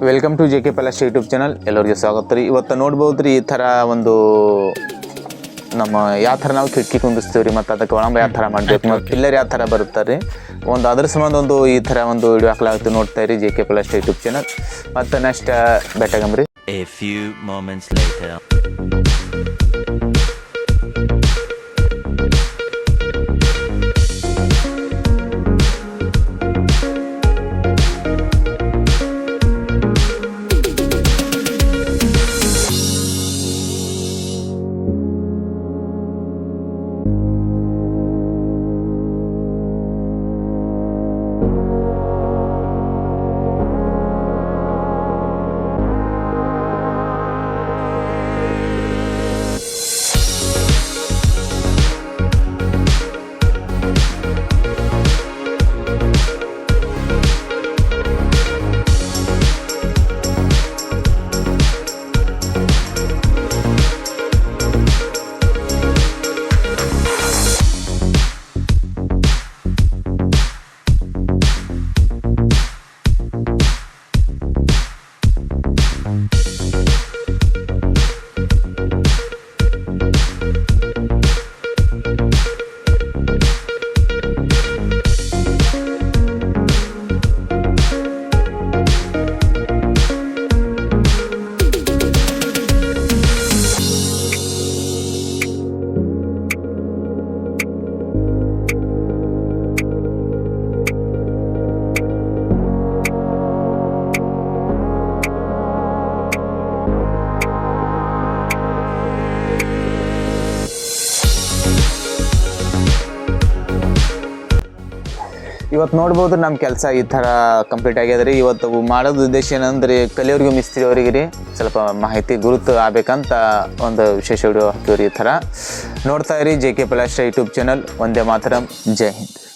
Welcome to J K palace YouTube channel. ಎಲ್ಲರಿಗೆ ಸ್ವಾಗತ ರೀ. ಇವತ್ತು ನೋಡ್ಬೋದು ರೀ, ಈ ಥರ ಒಂದು ನಮ್ಮ ಯಾವ ಥರ ನಾವು ಕಿಟಕಿ ಕುಂದಿಸ್ತೀವಿ ರೀ, ಮತ್ತು ಅದಕ್ಕೆ ಒಳಂಬ ಯಾವ ಥರ ಮಾಡಬೇಕು, ಮತ್ತು ಪಿಲ್ಲರ್ ಯಾವ ಥರ ಬರುತ್ತಾರೆ ರೀ, ಒಂದು ಅದ್ರ ಸಂಬಂಧ ಒಂದು ಈ ಥರ ಒಂದು ವಿಡಿಯೋ ಹಾಕಲಾಗುತ್ತೆ. ನೋಡ್ತಾ ಇರಿ J K palace YouTube channel. ಮತ್ತು next ಬೆಟ್ಟಗಂಬ್ರಿ. A few moments later. ಇವತ್ತು ನೋಡ್ಬೋದು ನಮ್ಮ ಕೆಲಸ ಈ ಥರ ಕಂಪ್ಲೀಟ್ ಆಗ್ಯದ ರೀ. ಇವತ್ತು ಮಾಡೋದು ಉದ್ದೇಶ ಏನಂದ್ರೆ ಕಲಿಯೋರಿಗೆ ಮಿಸ್ತ್ರಿ ಅವರಿಗೆ ರೀ ಸ್ವಲ್ಪ ಮಾಹಿತಿ ಗುರುತು ಆಗಬೇಕಂತ ಒಂದು ವಿಶೇಷ ವಿಡಿಯೋ ಹಾಕಿವ್ರಿ. ಈ ಥರ ನೋಡ್ತಾ ಇರಿ J K palace YouTube channel. ಒಂದೇ ಮಾತರಂ. ಜೈ ಹಿಂದ್.